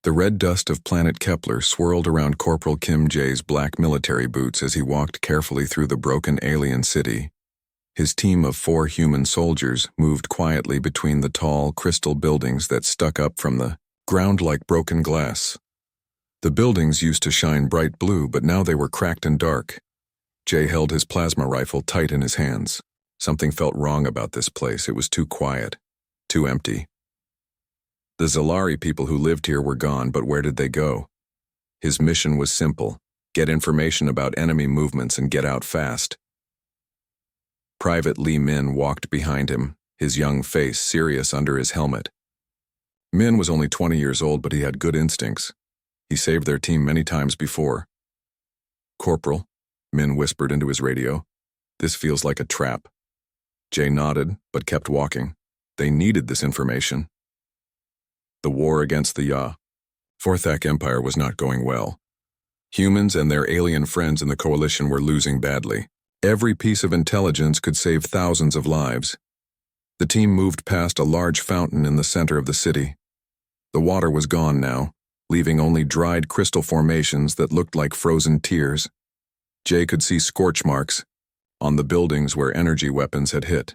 The red dust of planet Kepler swirled around Corporal Kim Jae's black military boots as he walked carefully through the broken alien city. His team of 4 human soldiers moved quietly between the tall, crystal buildings that stuck up from the ground like broken glass. The buildings used to shine bright blue, but now they were cracked and dark. Jay held his plasma rifle tight in his hands. Something felt wrong about this place. It was too quiet, too empty. The Zalari people who lived here were gone, but where did they go? His mission was simple: get information about enemy movements and get out fast. Private Lee Min walked behind him, his young face serious under his helmet. Min was only 20 years old, but he had good instincts. He saved their team many times before. "Corporal," Min whispered into his radio, "this feels like a trap." Jay nodded, but kept walking. They needed this information. The war against the Vorthak Empire was not going well. Humans and their alien friends in the coalition were losing badly. Every piece of intelligence could save thousands of lives. The team moved past a large fountain in the center of the city. The water was gone now, leaving only dried crystal formations that looked like frozen tears. Jay could see scorch marks on the buildings where energy weapons had hit.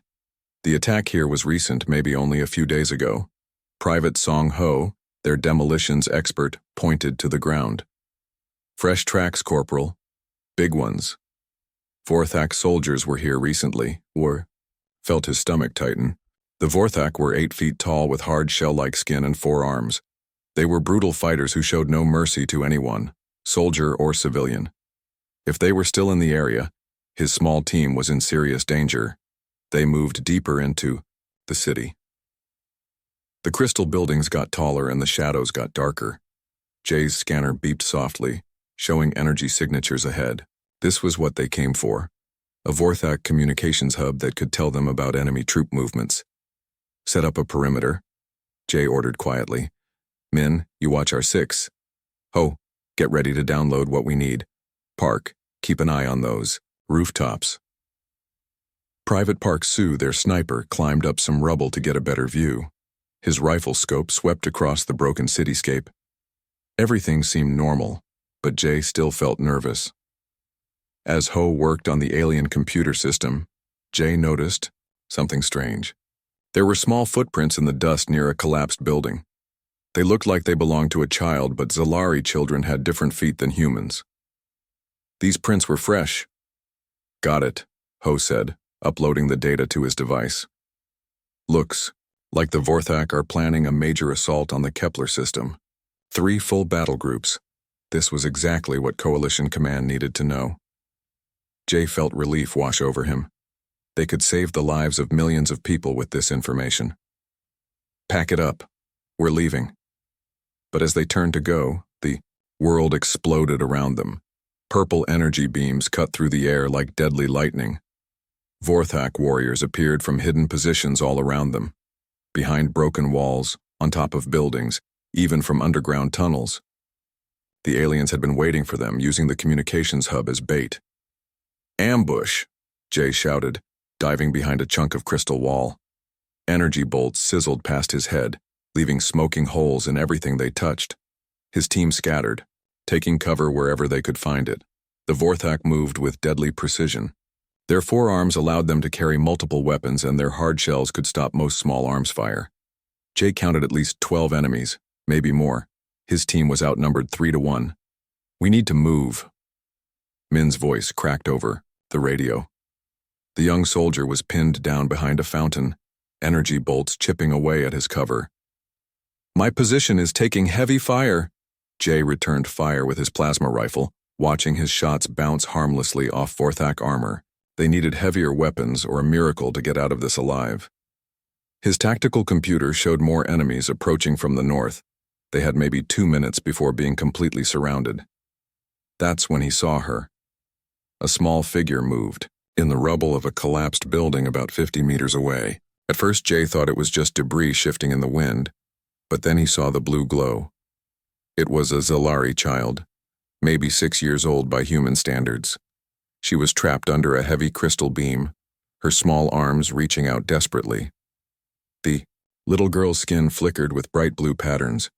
The attack here was recent, maybe only a few days ago. Private Song Ho, their demolitions expert, pointed to the ground. "Fresh tracks, Corporal. Big ones. Vorthak soldiers were here recently." Felt his stomach tighten. The Vorthak were 8 feet tall with hard shell-like skin and 4 arms. They were brutal fighters who showed no mercy to anyone, soldier or civilian. If they were still in the area, his small team was in serious danger. They moved deeper into the city. The crystal buildings got taller and the shadows got darker. Jay's scanner beeped softly, showing energy signatures ahead. This was what they came for: a Vorthak communications hub that could tell them about enemy troop movements. "Set up a perimeter," Jay ordered quietly. "Min, you watch our 6. Ho, get ready to download what we need. Park, keep an eye on those rooftops." Private Park Sue, their sniper, climbed up some rubble to get a better view. His rifle scope swept across the broken cityscape. Everything seemed normal, but Jay still felt nervous. As Ho worked on the alien computer system, Jay noticed something strange. There were small footprints in the dust near a collapsed building. They looked like they belonged to a child, but Zalari children had different feet than humans. These prints were fresh. "Got it," Ho said, uploading the data to his device. "Looks like the Vorthak are planning a major assault on the Kepler system. 3 full battle groups. This was exactly what Coalition Command needed to know." Jay felt relief wash over him. They could save the lives of millions of people with this information. "Pack it up. We're leaving." But as they turned to go, the world exploded around them. Purple energy beams cut through the air like deadly lightning. Vorthak warriors appeared from hidden positions all around them, behind broken walls, on top of buildings, even from underground tunnels. The aliens had been waiting for them, using the communications hub as bait. "Ambush!" Jay shouted, diving behind a chunk of crystal wall. Energy bolts sizzled past his head, leaving smoking holes in everything they touched. His team scattered, taking cover wherever they could find it. The Vorthak moved with deadly precision. Their forearms allowed them to carry multiple weapons, and their hard shells could stop most small arms fire. Jay counted at least 12 enemies, maybe more. His team was outnumbered 3-1. "We need to move." Min's voice cracked over the radio. The young soldier was pinned down behind a fountain, energy bolts chipping away at his cover. "My position is taking heavy fire." Jay returned fire with his plasma rifle, watching his shots bounce harmlessly off Vorthak armor. They needed heavier weapons or a miracle to get out of this alive. His tactical computer showed more enemies approaching from the north. They had maybe 2 minutes before being completely surrounded. That's when he saw her. A small figure moved in the rubble of a collapsed building about 50 meters away. At first, Jay thought it was just debris shifting in the wind, but then he saw the blue glow. It was a Zalari child, maybe 6 years old by human standards. She was trapped under a heavy crystal beam, her small arms reaching out desperately. The little girl's skin flickered with bright blue patterns.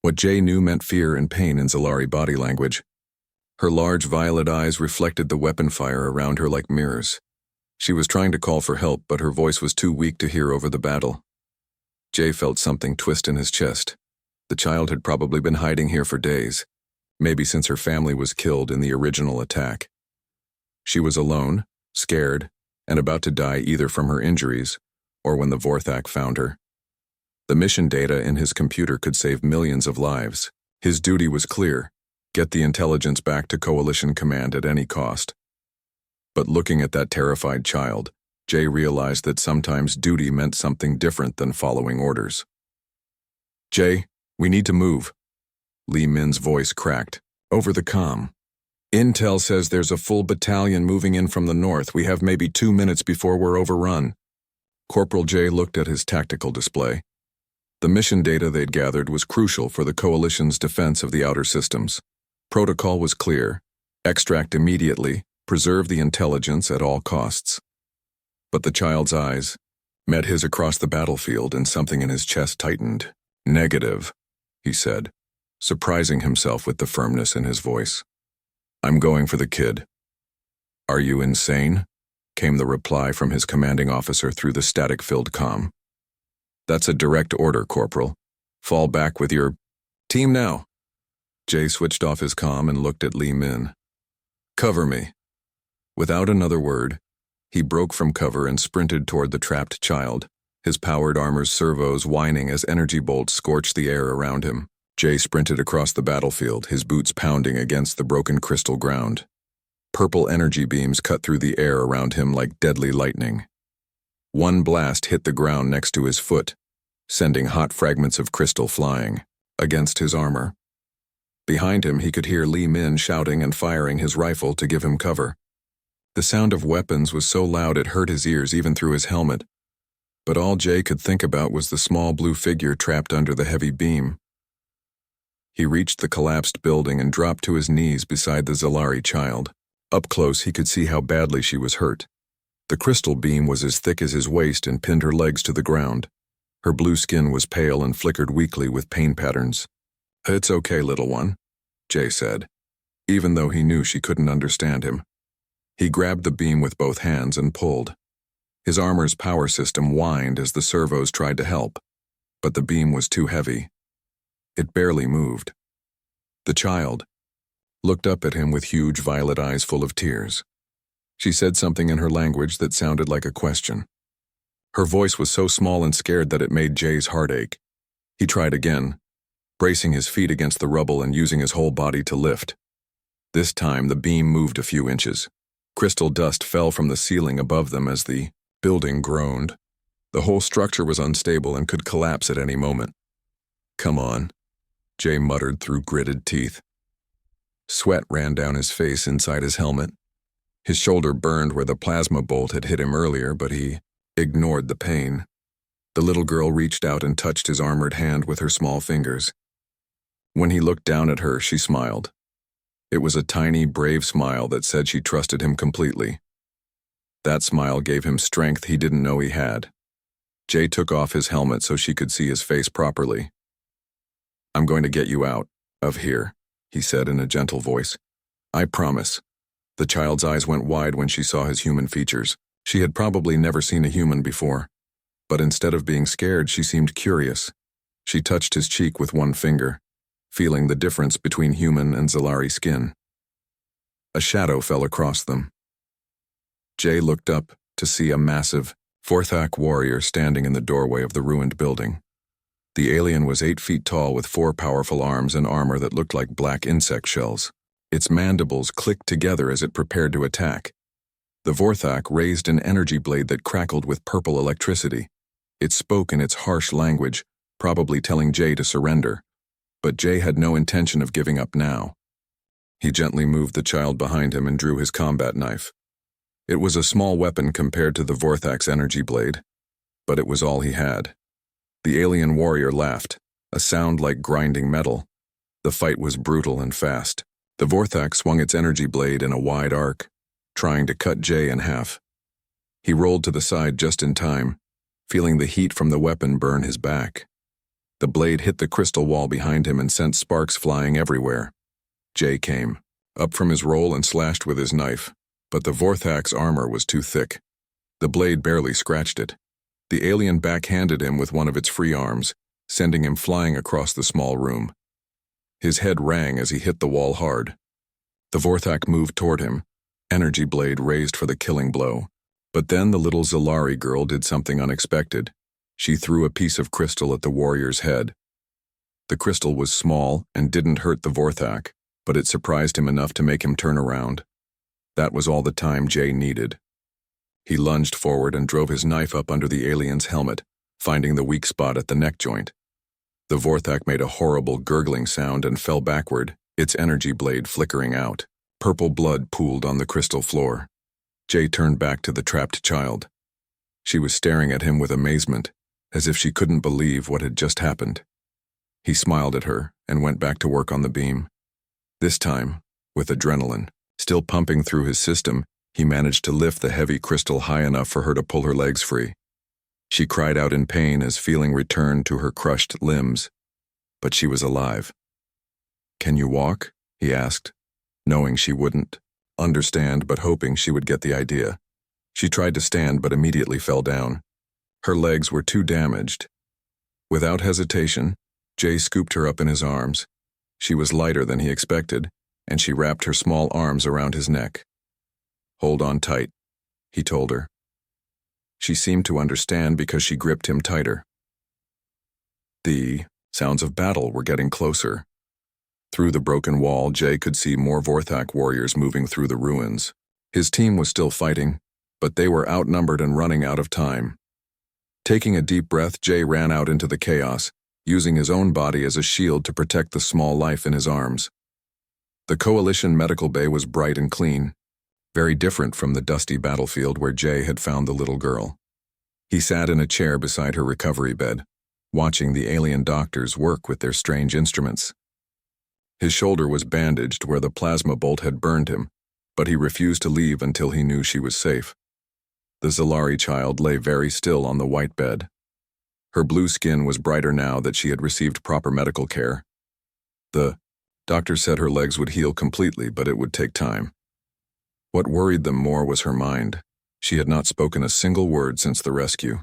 What Jay knew meant fear and pain in Zalari body language. Her large violet eyes reflected the weapon fire around her like mirrors. She was trying to call for help, but her voice was too weak to hear over the battle. Jay felt something twist in his chest. The child had probably been hiding here for days, maybe since her family was killed in the original attack. She was alone, scared, and about to die either from her injuries or when the Vorthak found her. The mission data in his computer could save millions of lives. His duty was clear: get the intelligence back to Coalition Command at any cost. But looking at that terrified child, Jay realized that sometimes duty meant something different than following orders. "Jay, we need to move." Li Min's voice cracked over the comm. "Intel says there's a full battalion moving in from the north. We have maybe 2 minutes before we're overrun." Corporal Jay looked at his tactical display. The mission data they'd gathered was crucial for the Coalition's defense of the outer systems. Protocol was clear: extract immediately, preserve the intelligence at all costs. But the child's eyes met his across the battlefield, and something in his chest tightened. "Negative," he said, surprising himself with the firmness in his voice. "I'm going for the kid." "Are you insane?" came the reply from his commanding officer through the static-filled comm. "That's a direct order, Corporal. Fall back with your team now." Jay switched off his comm and looked at Li Min. "Cover me." Without another word, he broke from cover and sprinted toward the trapped child, his powered armor's servos whining as energy bolts scorched the air around him. Jay sprinted across the battlefield, his boots pounding against the broken crystal ground. Purple energy beams cut through the air around him like deadly lightning. One blast hit the ground next to his foot, sending hot fragments of crystal flying against his armor. Behind him, he could hear Li Min shouting and firing his rifle to give him cover. The sound of weapons was so loud it hurt his ears even through his helmet. But all Jay could think about was the small blue figure trapped under the heavy beam. He reached the collapsed building and dropped to his knees beside the Zalari child. Up close, he could see how badly she was hurt. The crystal beam was as thick as his waist and pinned her legs to the ground. Her blue skin was pale and flickered weakly with pain patterns. "It's okay, little one," Jay said, even though he knew she couldn't understand him. He grabbed the beam with both hands and pulled. His armor's power system whined as the servos tried to help, but the beam was too heavy. It barely moved. The child looked up at him with huge violet eyes full of tears. She said something in her language that sounded like a question. Her voice was so small and scared that it made Jay's heart ache. He tried again, bracing his feet against the rubble and using his whole body to lift. This time, the beam moved a few inches. Crystal dust fell from the ceiling above them as the building groaned. The whole structure was unstable and could collapse at any moment. "Come on," Jay muttered through gritted teeth. Sweat ran down his face inside his helmet. His shoulder burned where the plasma bolt had hit him earlier, but he ignored the pain. The little girl reached out and touched his armored hand with her small fingers. When he looked down at her, she smiled. It was a tiny, brave smile that said she trusted him completely. That smile gave him strength he didn't know he had. Jay took off his helmet so she could see his face properly. "I'm going to get you out of here," he said in a gentle voice. "I promise." The child's eyes went wide when she saw his human features. She had probably never seen a human before. But instead of being scared, she seemed curious. She touched his cheek with one finger, feeling the difference between human and Zalari skin. A shadow fell across them. Jay looked up to see a massive Vorthak warrior standing in the doorway of the ruined building. The alien was 8 feet tall with 4 powerful arms and armor that looked like black insect shells. Its mandibles clicked together as it prepared to attack. The Vorthak raised an energy blade that crackled with purple electricity. It spoke in its harsh language, probably telling Jay to surrender. But Jay had no intention of giving up now. He gently moved the child behind him and drew his combat knife. It was a small weapon compared to the Vorthak's energy blade, but it was all he had. The alien warrior laughed, a sound like grinding metal. The fight was brutal and fast. The Vorthak swung its energy blade in a wide arc, trying to cut Jay in half. He rolled to the side just in time, feeling the heat from the weapon burn his back. The blade hit the crystal wall behind him and sent sparks flying everywhere. Jay came up from his roll and slashed with his knife, but the Vorthak's armor was too thick. The blade barely scratched it. The alien backhanded him with one of its free arms, sending him flying across the small room. His head rang as he hit the wall hard. The Vorthak moved toward him, energy blade raised for the killing blow. But then the little Zalari girl did something unexpected. She threw a piece of crystal at the warrior's head. The crystal was small and didn't hurt the Vorthak, but it surprised him enough to make him turn around. That was all the time Jay needed. He lunged forward and drove his knife up under the alien's helmet, finding the weak spot at the neck joint. The Vorthak made a horrible gurgling sound and fell backward, its energy blade flickering out. Purple blood pooled on the crystal floor. Jay turned back to the trapped child. She was staring at him with amazement, as if she couldn't believe what had just happened. He smiled at her and went back to work on the beam. This time, with adrenaline still pumping through his system, he managed to lift the heavy crystal high enough for her to pull her legs free. She cried out in pain as feeling returned to her crushed limbs. But she was alive. "Can you walk?" he asked, knowing she wouldn't understand but hoping she would get the idea. She tried to stand but immediately fell down. Her legs were too damaged. Without hesitation, Jay scooped her up in his arms. She was lighter than he expected, and she wrapped her small arms around his neck. "Hold on tight," he told her. She seemed to understand because she gripped him tighter. The sounds of battle were getting closer. Through the broken wall, Jay could see more Vorthak warriors moving through the ruins. His team was still fighting, but they were outnumbered and running out of time. Taking a deep breath, Jay ran out into the chaos, using his own body as a shield to protect the small life in his arms. The Coalition medical bay was bright and clean, very different from the dusty battlefield where Jay had found the little girl. He sat in a chair beside her recovery bed, watching the alien doctors work with their strange instruments. His shoulder was bandaged where the plasma bolt had burned him, but he refused to leave until he knew she was safe. The Zalari child lay very still on the white bed. Her blue skin was brighter now that she had received proper medical care. The doctor said her legs would heal completely, but it would take time. What worried them more was her mind. She had not spoken a single word since the rescue.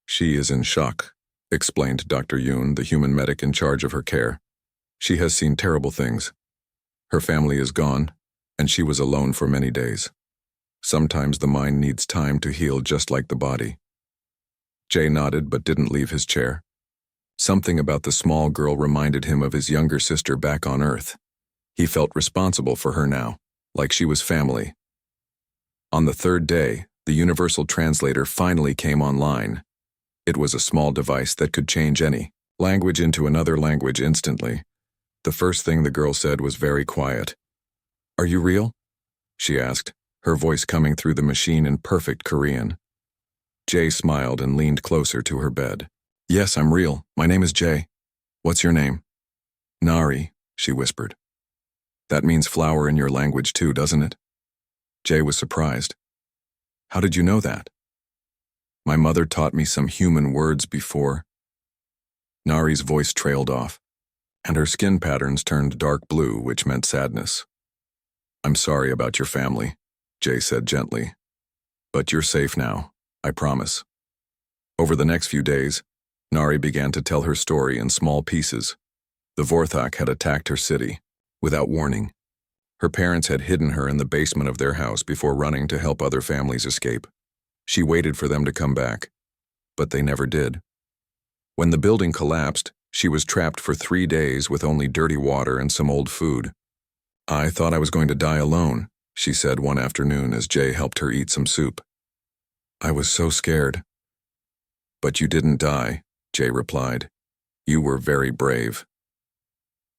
"She is in shock," explained Dr. Yoon, the human medic in charge of her care. "She has seen terrible things. Her family is gone, and she was alone for many days. Sometimes the mind needs time to heal just like the body." Jay nodded but didn't leave his chair. Something about the small girl reminded him of his younger sister back on Earth. He felt responsible for her now, like she was family. On the third day, the Universal Translator finally came online. It was a small device that could change any language into another language instantly. The first thing the girl said was very quiet. "Are you real?" she asked, her voice coming through the machine in perfect Korean. Jay smiled and leaned closer to her bed. "Yes, I'm real. My name is Jay. What's your name?" "Nari," she whispered. "That means flower in your language too, doesn't it?" Jay was surprised. "How did you know that?" "My mother taught me some human words before." Nari's voice trailed off, and her skin patterns turned dark blue, which meant sadness. "I'm sorry about your family," Jay said gently. "But you're safe now, I promise." Over the next few days, Nari began to tell her story in small pieces. The Vorthak had attacked her city, without warning. Her parents had hidden her in the basement of their house before running to help other families escape. She waited for them to come back, but they never did. When the building collapsed, she was trapped for 3 days with only dirty water and some old food. "I thought I was going to die alone," she said one afternoon as Jay helped her eat some soup. "I was so scared." "But you didn't die," Jay replied. "You were very brave."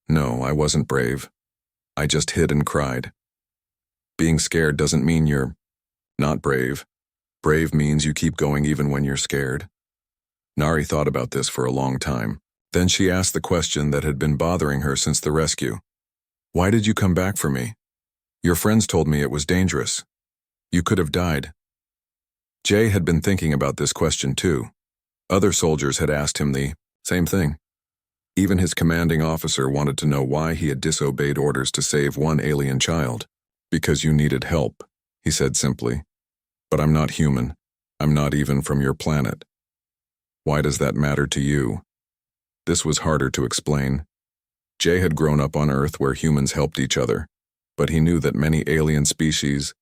"No, I wasn't brave. I just hid and cried." "Being scared doesn't mean you're not brave. Brave means you keep going even when you're scared." Nari thought about this for a long time. Then she asked the question that had been bothering her since the rescue. "Why did you come back for me? Your friends told me it was dangerous. You could have died." Jay had been thinking about this question too. Other soldiers had asked him the Same thing. Even his commanding officer wanted to know why he had disobeyed orders to save one alien child. Because you needed help, he said simply. But I'm not human. I'm not even from your planet. Why does that matter to you? This was harder to explain. Jay had grown up on Earth where humans helped each other, but he knew that many alien species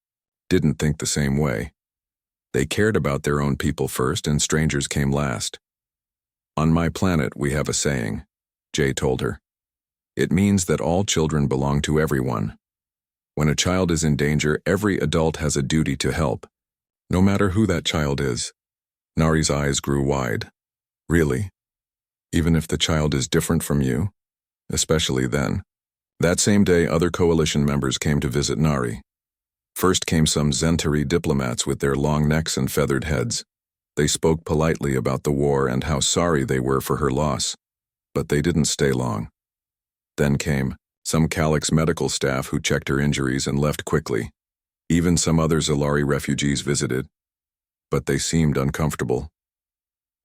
didn't think the same way. They cared about their own people first and strangers came last. On my planet, we have a saying, Jay told her. It means that all children belong to everyone. When a child is in danger, every adult has a duty to help, no matter who that child is. Nari's eyes grew wide. Really? Even if the child is different from you? Especially then. That same day, other coalition members came to visit Nari. First came some Zentari diplomats with their long necks and feathered heads. They spoke politely about the war and how sorry they were for her loss, but they didn't stay long. Then came some Calyx medical staff who checked her injuries and left quickly. Even some other Zalari refugees visited, but they seemed uncomfortable.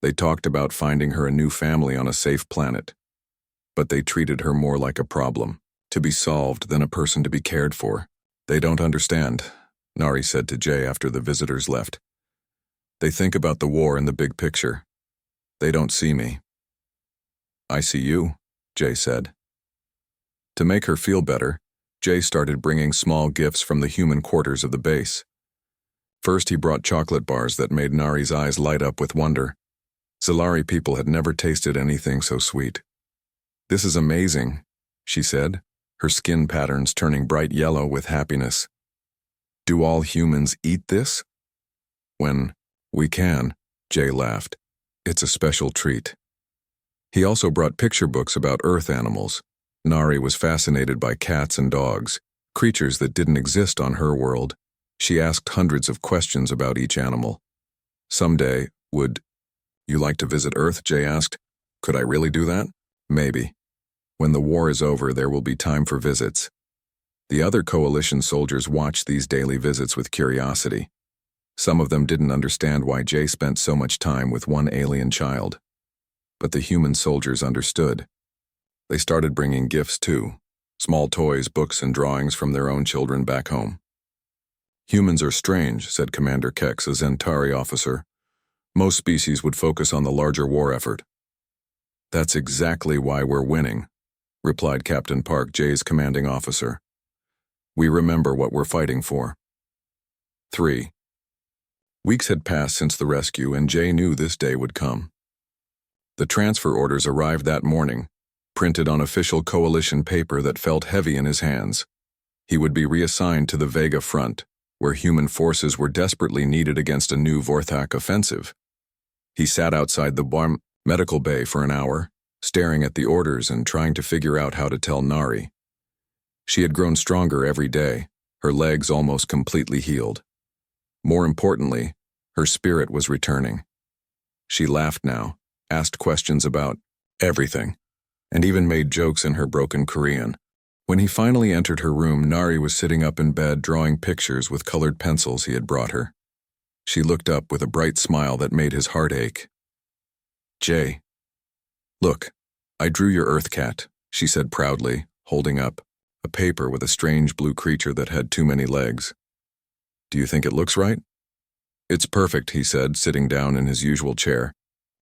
They talked about finding her a new family on a safe planet, but they treated her more like a problem, to be solved than a person to be cared for. They don't understand, Nari said to Jay after the visitors left. They think about the war and the big picture. They don't see me. I see you, Jay said. To make her feel better, Jay started bringing small gifts from the human quarters of the base. First, he brought chocolate bars that made Nari's eyes light up with wonder. Zalari people had never tasted anything so sweet. This is amazing, she said, her skin patterns turning bright yellow with happiness. Do all humans eat this? When we can, Jay laughed. It's a special treat. He also brought picture books about Earth animals. Nari was fascinated by cats and dogs, creatures that didn't exist on her world. She asked hundreds of questions about each animal. Someday, would you like to visit Earth? Jay asked. Could I really do that? Maybe. When the war is over, there will be time for visits. The other coalition soldiers watched these daily visits with curiosity. Some of them didn't understand why Jay spent so much time with one alien child. But the human soldiers understood. They started bringing gifts too, small toys, books, and drawings from their own children back home. Humans are strange, said Commander Kex, a Zentari officer. Most species would focus on the larger war effort. That's exactly why we're winning, replied Captain Park, Jay's commanding officer. We remember what we're fighting for. 3. Weeks had passed since the rescue, and Jay knew this day would come. The transfer orders arrived that morning, printed on official coalition paper that felt heavy in his hands. He would be reassigned to the Vega front, where human forces were desperately needed against a new Vorthak offensive. He sat outside the medical bay for an hour, staring at the orders and trying to figure out how to tell Nari. She had grown stronger every day, her legs almost completely healed. More importantly, her spirit was returning. She laughed now, asked questions about everything, and even made jokes in her broken Korean. When he finally entered her room, Nari was sitting up in bed drawing pictures with colored pencils he had brought her. She looked up with a bright smile that made his heart ache. Jay. Look, I drew your Earth cat, she said proudly, holding up a paper with a strange blue creature that had too many legs. Do you think it looks right? It's perfect, he said, sitting down in his usual chair,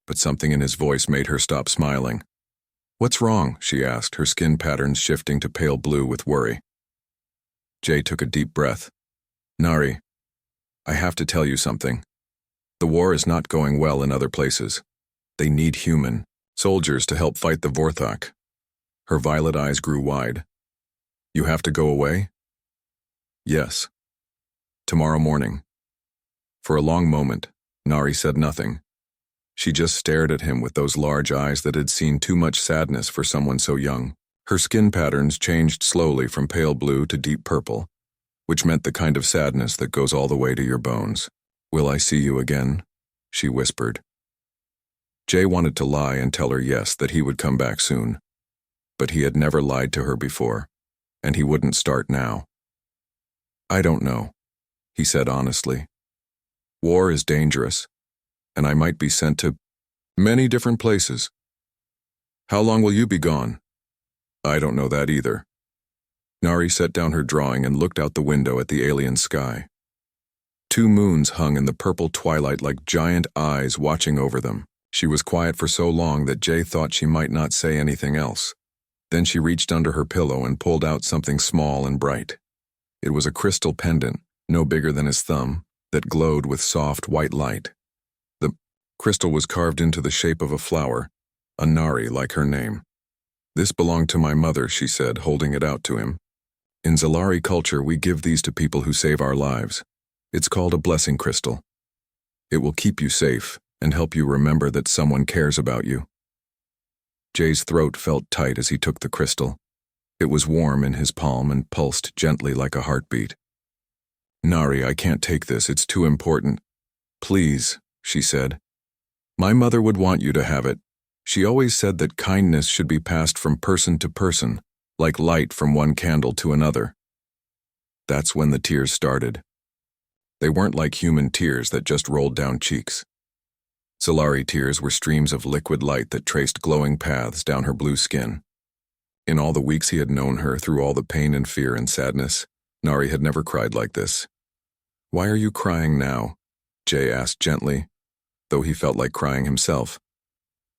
but something in his voice made her stop smiling. What's wrong? She asked, her skin patterns shifting to pale blue with worry. Jay took a deep breath. Nari, I have to tell you something. The war is not going well in other places. They need human soldiers to help fight the Vorthak. Her violet eyes grew wide. You have to go away? Yes. Tomorrow morning. For a long moment, Nari said nothing. She just stared at him with those large eyes that had seen too much sadness for someone so young. Her skin patterns changed slowly from pale blue to deep purple, which meant the kind of sadness that goes all the way to your bones. Will I see you again? She whispered. Jay wanted to lie and tell her yes, that he would come back soon. But he had never lied to her before, and he wouldn't start now. I don't know, he said honestly. War is dangerous, and I might be sent to many different places. How long will you be gone? I don't know that either. Nari set down her drawing and looked out the window at the alien sky. 2 moons hung in the purple twilight like giant eyes watching over them. She was quiet for so long that Jay thought she might not say anything else. Then she reached under her pillow and pulled out something small and bright. It was a crystal pendant, no bigger than his thumb, that glowed with soft white light. The crystal was carved into the shape of a flower, a Nari like her name. This belonged to my mother, she said, holding it out to him. In Zalari culture, we give these to people who save our lives. It's called a blessing crystal. It will keep you safe and help you remember that someone cares about you. Jay's throat felt tight as he took the crystal. It was warm in his palm and pulsed gently like a heartbeat. Nari, I can't take this, it's too important. Please, she said. My mother would want you to have it. She always said that kindness should be passed from person to person, like light from one candle to another. That's when the tears started. They weren't like human tears that just rolled down cheeks. Zalari tears were streams of liquid light that traced glowing paths down her blue skin. In all the weeks he had known her, through all the pain and fear and sadness, Nari had never cried like this. Why are you crying now? Jay asked gently, though he felt like crying himself.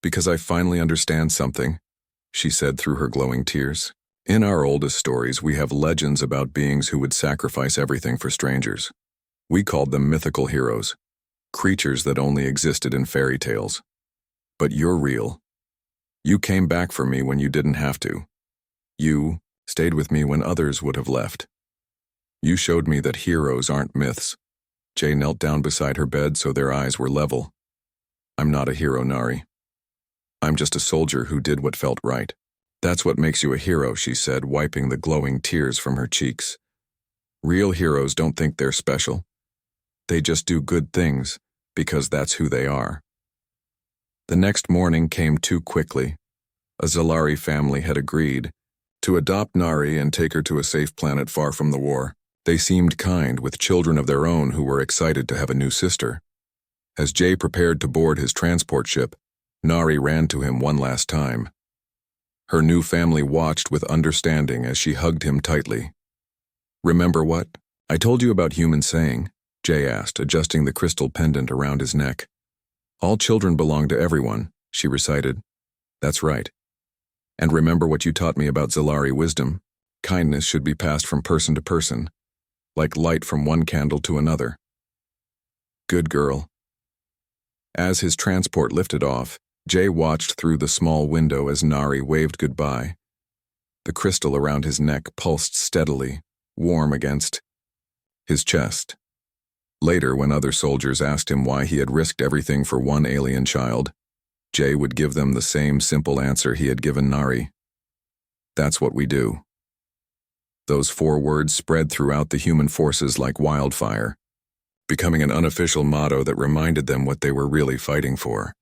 Because I finally understand something, she said through her glowing tears. In our oldest stories, we have legends about beings who would sacrifice everything for strangers. We called them mythical heroes, creatures that only existed in fairy tales. But you're real. You came back for me when you didn't have to. You stayed with me when others would have left. You showed me that heroes aren't myths. Jay knelt down beside her bed so their eyes were level. I'm not a hero, Nari. I'm just a soldier who did what felt right. That's what makes you a hero, she said, wiping the glowing tears from her cheeks. Real heroes don't think they're special. They just do good things, because that's who they are. The next morning came too quickly. A Zalari family had agreed to adopt Nari and take her to a safe planet far from the war. They seemed kind, with children of their own who were excited to have a new sister. As Jay prepared to board his transport ship, Nari ran to him one last time. Her new family watched with understanding as she hugged him tightly. Remember what I told you about human saying? Jay asked, adjusting the crystal pendant around his neck. All children belong to everyone, she recited. That's right. And remember what you taught me about Zalari wisdom. Kindness should be passed from person to person, like light from one candle to another. Good girl. As his transport lifted off, Jay watched through the small window as Nari waved goodbye. The crystal around his neck pulsed steadily, warm against his chest. Later, when other soldiers asked him why he had risked everything for one alien child, Jay would give them the same simple answer he had given Nari. That's what we do. Those 4 words spread throughout the human forces like wildfire, becoming an unofficial motto that reminded them what they were really fighting for.